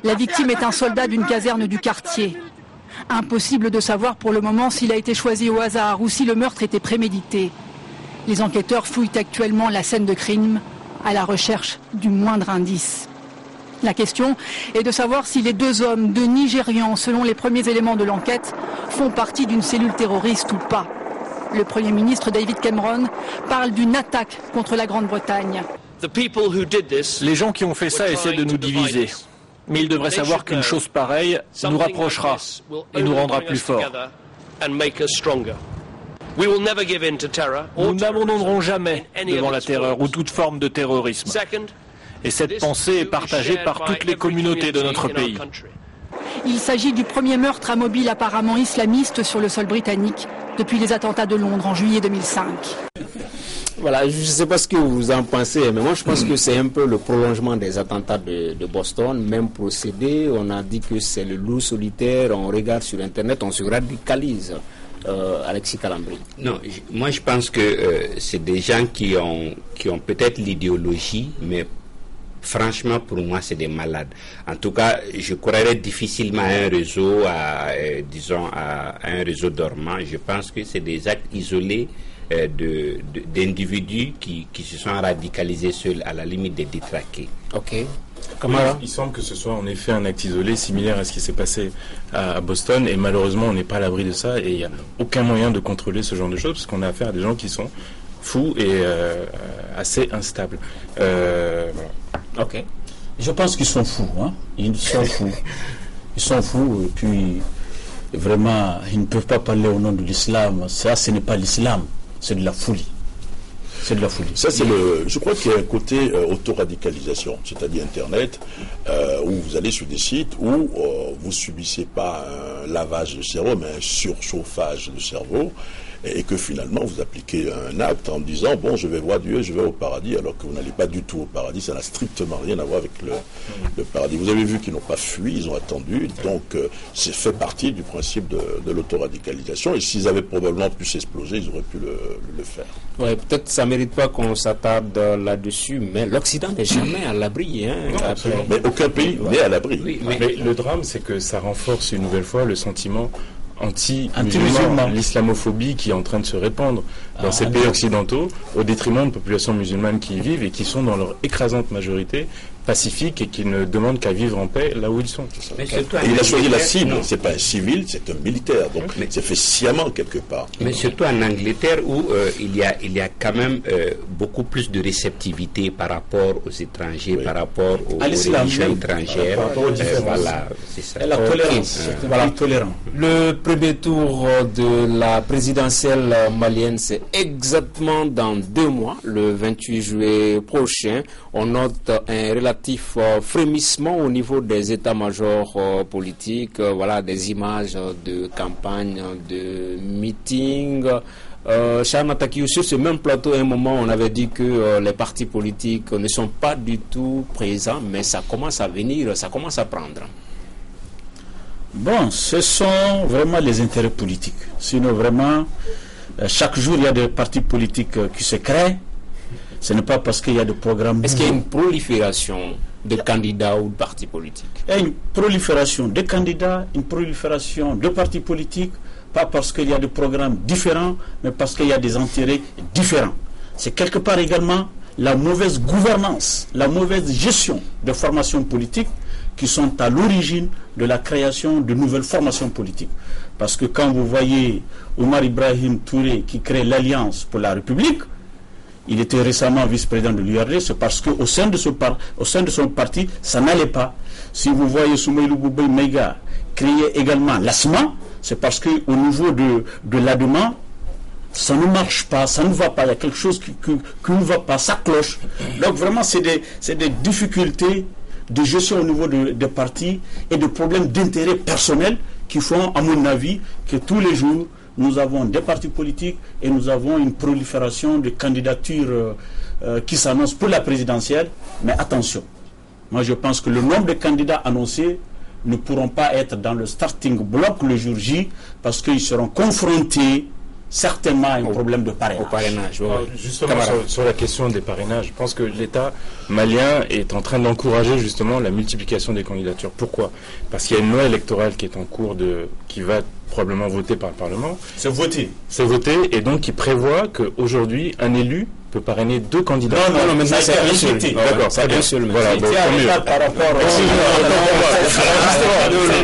Speaker 10: La victime est un soldat d'une caserne du quartier. Impossible de savoir pour le moment s'il a été choisi au hasard ou si le meurtre était prémédité. Les enquêteurs fouillent actuellement la scène de crime à la recherche du moindre indice. La question est de savoir si les deux hommes, deux Nigérians, selon les premiers éléments de l'enquête, font partie d'une cellule terroriste ou pas. Le Premier ministre David Cameron parle d'une attaque contre la Grande-Bretagne.
Speaker 11: Les gens qui ont fait ça essaient de nous diviser. Mais ils devraient savoir qu'une chose pareille nous rapprochera et nous rendra plus forts. Nous n'abandonnerons jamais devant la terreur ou toute forme de terrorisme. Et cette pensée est partagée par toutes les communautés de notre pays.
Speaker 10: Il s'agit du premier meurtre à mobile apparemment islamiste sur le sol britannique depuis les attentats de Londres en juillet 2005.
Speaker 1: Voilà, je ne sais pas ce que vous en pensez, mais moi je pense que c'est un peu le prolongement des attentats de Boston, même procédé. On a dit que c'est le loup solitaire, on regarde sur Internet, on se radicalise. Alexis Calambri.
Speaker 4: Non, moi je pense que c'est des gens qui ont peut-être l'idéologie, mais franchement, pour moi, c'est des malades. En tout cas, je croirais difficilement à un réseau, à un réseau dormant. Je pense que c'est des actes isolés d'individus qui se sont radicalisés seuls, à la limite des détraqués.
Speaker 1: Ok.
Speaker 6: Il semble que ce soit en effet un acte isolé similaire à ce qui s'est passé à Boston, et malheureusement on n'est pas à l'abri de ça, et il n'y a aucun moyen de contrôler ce genre de choses parce qu'on a affaire à des gens qui sont fous et assez instables. Voilà.
Speaker 5: Ok. Je pense qu'ils sont fous, hein. Ils sont fous. Ils sont fous, et puis vraiment ils ne peuvent pas parler au nom de l'islam. Ça, ce n'est pas l'islam, c'est de la folie. C'est de la folie.
Speaker 7: Ça, je crois qu'il y a un côté autoradicalisation, c'est-à-dire Internet, où vous allez sur des sites où vous subissez pas un lavage de cerveau, mais un surchauffage de cerveau, et que finalement vous appliquez un acte en disant bon, je vais voir Dieu, je vais au paradis, alors que vous n'allez pas du tout au paradis. Ça n'a strictement rien à voir avec le paradis. Vous avez vu qu'ils n'ont pas fui, ils ont attendu, donc c'est fait partie du principe de l'autoradicalisation, et s'ils avaient probablement pu s'exploser, ils auraient pu le faire.
Speaker 1: Ouais, peut-être ça mérite pas qu'on s'attarde là-dessus, mais l'Occident n'est jamais à l'abri. Hein,
Speaker 7: mais aucun pays n'est à l'abri.
Speaker 6: Oui, mais le drame, c'est que ça renforce une nouvelle fois le sentiment anti-musulman, l'islamophobie qui est en train de se répandre dans ces pays occidentaux, au détriment de populations musulmanes qui y vivent et qui sont dans leur écrasante majorité pacifiques et qui ne demandent qu'à vivre en paix là où ils sont.
Speaker 7: Et il a choisi la cible, c'est pas un civil, c'est un militaire, donc c'est fait sciemment quelque part.
Speaker 4: Mais surtout en Angleterre où il y a quand même beaucoup plus de réceptivité par rapport aux étrangers, par rapport aux religions étrangères. Voilà, c'est ça.
Speaker 5: La tolérance, voilà, tolérant.
Speaker 1: Le premier tour de la présidentielle malienne, c'est exactement dans 2 mois, le 28 juillet prochain. On note un relatif frémissement au niveau des états-majors politiques, voilà, des images de campagne, de meetings. Charles Takiou, sur ce même plateau, à un moment, on avait dit que les partis politiques ne sont pas du tout présents, mais ça commence à venir, ça commence à prendre.
Speaker 5: Bon, ce sont vraiment les intérêts politiques. Sinon, vraiment, chaque jour, il y a des partis politiques qui se créent. Ce n'est pas parce qu'il y a des programmes...
Speaker 1: Est-ce qu'il y a une prolifération de candidats ou de partis politiques?
Speaker 5: Il y a une prolifération de candidats, une prolifération de partis politiques, pas parce qu'il y a des programmes différents, mais parce qu'il y a des intérêts différents. C'est quelque part également la mauvaise gouvernance, la mauvaise gestion de formations politiques qui sont à l'origine de la création de nouvelles formations politiques. Parce que quand vous voyez Omar Ibrahim Touré qui crée l'Alliance pour la République, il était récemment vice-président de l'URD, c'est parce qu'au sein de son parti, ça n'allait pas. Si vous voyez Soumaïlou Boubey Mega créer également l'ASMA, c'est parce qu'au niveau de l'ADEMA, ça ne marche pas, ça ne va pas, il y a quelque chose qui ne va pas, ça cloche. Donc vraiment, c'est des difficultés de gestion au niveau des partis et de problèmes d'intérêt personnel qui font, à mon avis, que tous les jours, nous avons des partis politiques et nous avons une prolifération de candidatures qui s'annoncent pour la présidentielle. Mais attention, moi je pense que le nombre de candidats annoncés ne pourront pas être dans le starting block le jour J parce qu'ils seront confrontés certainement à un problème de parrainage.
Speaker 1: Au parrainage, ouais.
Speaker 6: Justement, sur la question des parrainages, je pense que l'État malien est en train d'encourager justement la multiplication des candidatures. Pourquoi? Parce qu'il y a une loi électorale qui est en cours qui va probablement voter par le Parlement.
Speaker 5: C'est voté.
Speaker 6: C'est voté, et donc qui prévoit qu'aujourd'hui, un élu peut parrainer 2 candidats.
Speaker 5: Non, mais ça c'est rejeté.
Speaker 6: D'accord, ça bien sûr. Voilà, bon,
Speaker 5: par rapport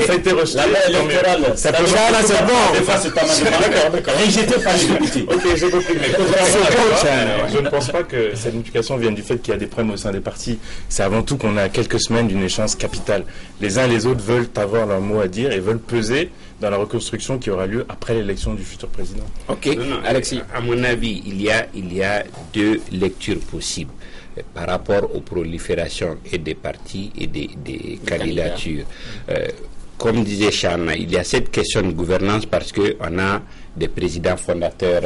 Speaker 6: ça a été rejeté.
Speaker 5: La loi électorale, c'est bon. D'accord. Rejeté par les députés.
Speaker 6: Ok, j'ai compris. Je ne pense pas que cette multiplication vienne du fait qu'il y a des problèmes au sein des partis. C'est avant tout qu'on a à quelques semaines d'une échéance capitale. Les uns et les autres veulent avoir leur mot à dire et veulent peser dans la reconstruction qui aura lieu après l'élection du futur président.
Speaker 4: Ok, Alexis. À mon avis, il y a 2 lectures possibles par rapport aux proliférations et des partis et des candidatures. Comme disait Charna, il y a cette question de gouvernance parce qu'on a des présidents fondateurs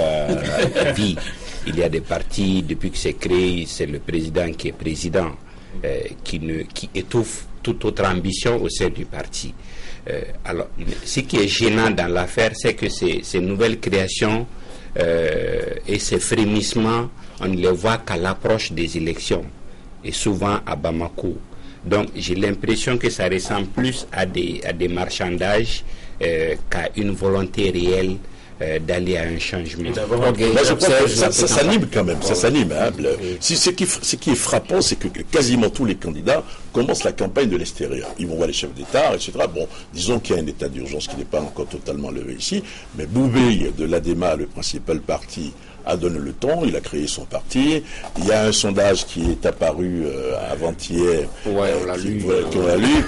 Speaker 4: qui vivent. Il y a des partis, depuis que c'est créé, c'est le président qui est président, qui étouffe toute autre ambition au sein du parti. Alors, ce qui est gênant dans l'affaire, c'est que ces nouvelles créations et ces frémissements, on ne les voit qu'à l'approche des élections, et souvent à Bamako. Donc, j'ai l'impression que ça ressemble plus à des marchandages qu'à une volonté réelle d'aller à un changement.
Speaker 7: Ça s'anime quand même, ça s'anime. Hein. Ce qui est frappant, c'est que quasiment tous les candidats commencent la campagne de l'extérieur. Ils vont voir les chefs d'État, etc. Bon, disons qu'il y a un état d'urgence qui n'est pas encore totalement levé ici, mais Boubey de l'ADEMA, le principal parti, a donné le ton, il a créé son parti. Il y a un sondage qui est apparu avant-hier, qu'on a lu,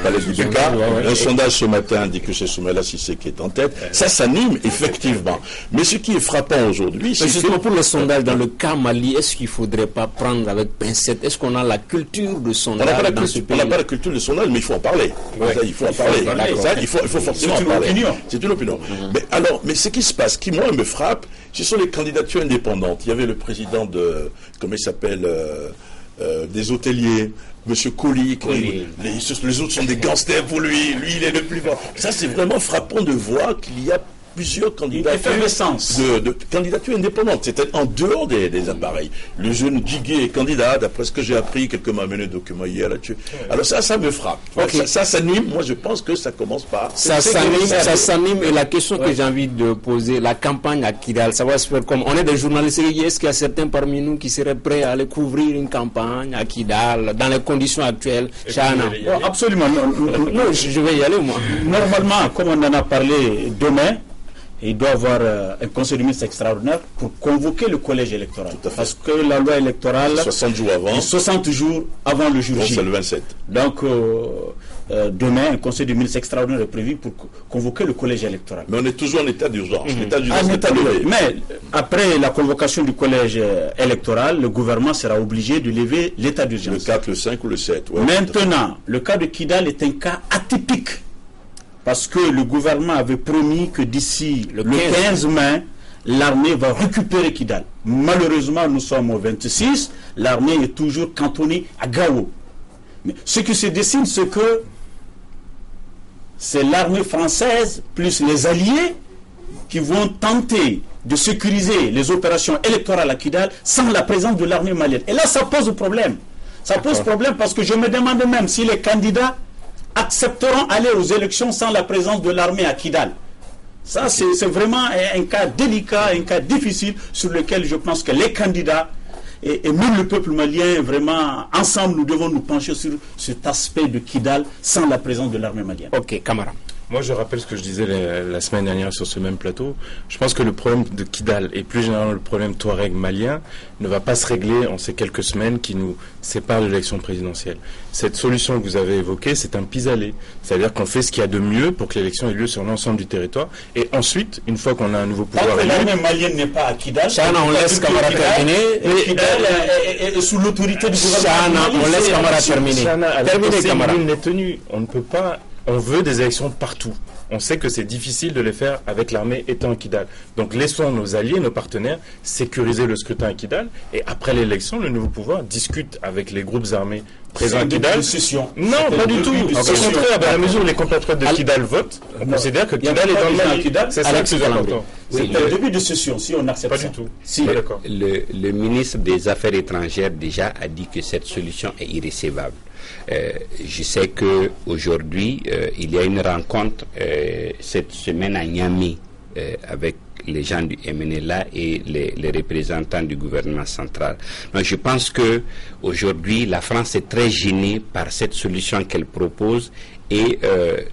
Speaker 7: Palais du Béka. Un sondage ce matin dit que c'est Soumaïla Cissé qui est en tête. Ça s'anime, effectivement. Mais ce qui est frappant aujourd'hui, c'est
Speaker 1: justement pour le sondage dans le cas Mali, est-ce qu'il ne faudrait pas prendre avec pincette? Est-ce qu'on a la culture de sondage dans ce pays?
Speaker 7: On n'a pas la culture de sondage, mais il faut en parler. Il faut en parler. Il faut forcément en parler. C'est une opinion. Mais ce qui se passe, qui moi me frappe, ce sont les candidatures indépendantes. Il y avait le président comment il s'appelle, des hôteliers, M. Colli. Les autres sont des gangsters pour lui. Lui, il est le plus fort. Ça, c'est vraiment frappant de voir qu'il y a plusieurs candidatures, candidatures indépendantes. C'était en dehors des appareils. Le jeune Djigué est candidat, d'après ce que j'ai appris, quelqu'un m'a amené des documents hier là-dessus. Alors ça me frappe. Okay. Ça s'anime. Moi, je pense que ça commence par...
Speaker 1: Ça s'anime. Et la question que j'ai envie de poser, la campagne à Kidal, ça va se faire comme... On est des journalistes. Est-ce qu'il y a certains parmi nous qui seraient prêts à aller couvrir une campagne à Kidal dans les conditions actuelles?
Speaker 5: Absolument.
Speaker 1: Non, je vais y aller, moi.
Speaker 5: Normalement, comme on en a parlé, demain, il doit y avoir un conseil de ministres extraordinaire pour convoquer le collège électoral. Parce que la loi électorale...
Speaker 7: 60 jours avant.
Speaker 5: 60 jours avant le jour J.
Speaker 7: C'est le 27.
Speaker 5: Donc, demain, un conseil de ministres extraordinaire est prévu pour convoquer le collège électoral.
Speaker 7: Mais on est toujours en état d'urgence.
Speaker 5: Mais après la convocation du collège électoral, le gouvernement sera obligé de lever l'état d'urgence.
Speaker 7: Le 4, le 5 ou le 7. Ouais,
Speaker 5: maintenant, le cas de Kidal est un cas atypique. Parce que le gouvernement avait promis que d'ici le 15 mai, l'armée va récupérer Kidal. Malheureusement, nous sommes au 26, l'armée est toujours cantonnée à Gao. Mais ce qui se dessine, c'est que c'est l'armée française plus les alliés qui vont tenter de sécuriser les opérations électorales à Kidal sans la présence de l'armée malienne. Et là, ça pose problème. Ça pose problème parce que je me demande même si les candidats accepteront aller aux élections sans la présence de l'armée à Kidal. Ça, c'est vraiment un cas délicat, un cas difficile sur lequel je pense que les candidats et même le peuple malien, vraiment, ensemble, nous devons nous pencher sur cet aspect de Kidal sans la présence de l'armée malienne.
Speaker 1: Ok, Camara.
Speaker 6: Moi, je rappelle ce que je disais la semaine dernière sur ce même plateau. Je pense que le problème de Kidal et plus généralement le problème Touareg malien ne va pas se régler en ces quelques semaines qui nous séparent de l'élection présidentielle. Cette solution que vous avez évoquée, c'est un pis-aller. C'est-à-dire qu'on fait ce qu'il y a de mieux pour que l'élection ait lieu sur l'ensemble du territoire. Et ensuite, une fois qu'on a un nouveau pouvoir élu...
Speaker 5: l'armée malienne n'est pas à Kidal.
Speaker 1: On laisse Camara terminer.
Speaker 5: Kidal est sous l'autorité du gouvernement.
Speaker 1: On laisse Camara terminer.
Speaker 6: Terminez, Camara. Nul n'est tenu. On ne peut pas... On veut des élections partout. On sait que c'est difficile de les faire avec l'armée étant à Kidal. Donc laissons nos alliés, nos partenaires, sécuriser le scrutin à Kidal. Et après l'élection, le nouveau pouvoir discute avec les groupes armés présents à Kidal. Non, pas du tout. Au contraire, dans la mesure où les compatriotes de Kidal votent, on considère que Kidal est dans le Mali. C'est ça qui est important.
Speaker 5: C'est le début de session, si on accepte ça.
Speaker 6: Pas du tout.
Speaker 4: Si. Le ministre des Affaires étrangères déjà a dit que cette solution est irrécevable. Je sais qu'aujourd'hui, il y a une rencontre cette semaine à Niamey avec les gens du MNLA et les représentants du gouvernement central. Donc je pense qu'aujourd'hui, la France est très gênée par cette solution qu'elle propose. Et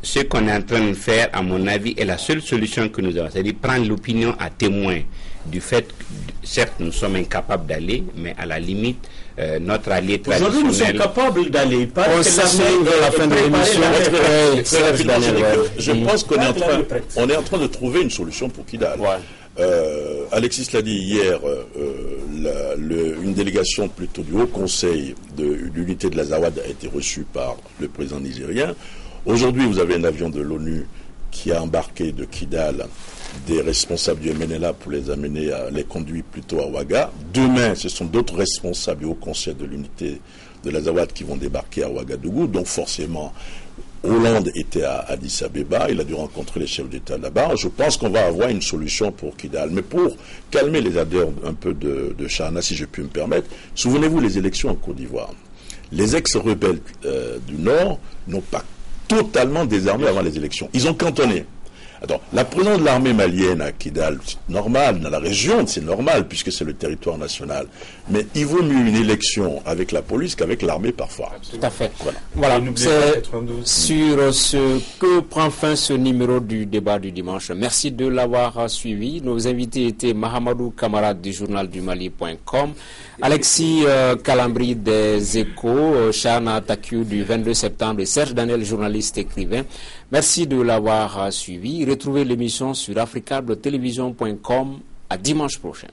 Speaker 4: ce qu'on est en train de faire, à mon avis, est la seule solution que nous avons. C'est-à-dire prendre l'opinion à témoin du fait que, certes, nous sommes incapables d'aller, mais à la limite, notre allié traditionnel...
Speaker 5: Aujourd'hui, nous sommes capables d'aller.
Speaker 1: On s'assure vers la fin de l'émission.
Speaker 7: Je pense qu'on est en train de trouver une solution pour Kidal. Alexis l'a dit hier, une délégation plutôt du Haut Conseil de l'unité de l'Azawad a été reçue par le président nigérien. Aujourd'hui, vous avez un avion de l'ONU qui a embarqué de Kidal des responsables du MNLA pour les amener les conduire plutôt à Ouaga. Demain, ce sont d'autres responsables du Haut Conseil de l'unité de l'Azawad qui vont débarquer à Ouagadougou. Donc forcément, Hollande était à Addis Abeba, il a dû rencontrer les chefs d'État là-bas. Je pense qu'on va avoir une solution pour Kidal. Mais pour calmer les adhérents un peu de Chana, si je puis me permettre, souvenez-vous les élections en Côte d'Ivoire. Les ex-rebelles du Nord n'ont pas totalement désarmé avant les élections. Ils ont cantonné. Attends, la présence de l'armée malienne à Kidal, c'est normal, dans la région, c'est normal, puisque c'est le territoire national. Mais il vaut mieux une élection avec la police qu'avec l'armée parfois.
Speaker 1: Tout à fait. Voilà. C'est sur ce que prend fin ce numéro du débat du dimanche. Merci de l'avoir suivi. Nos invités étaient Mahamadou Camara du journal du Mali.com, Alexis Calambri des Échos, Chana Takiou du 22 septembre et Serge Daniel, journaliste écrivain. Merci de l'avoir suivi. Retrouvez l'émission sur africabletelevision.com. À dimanche prochain.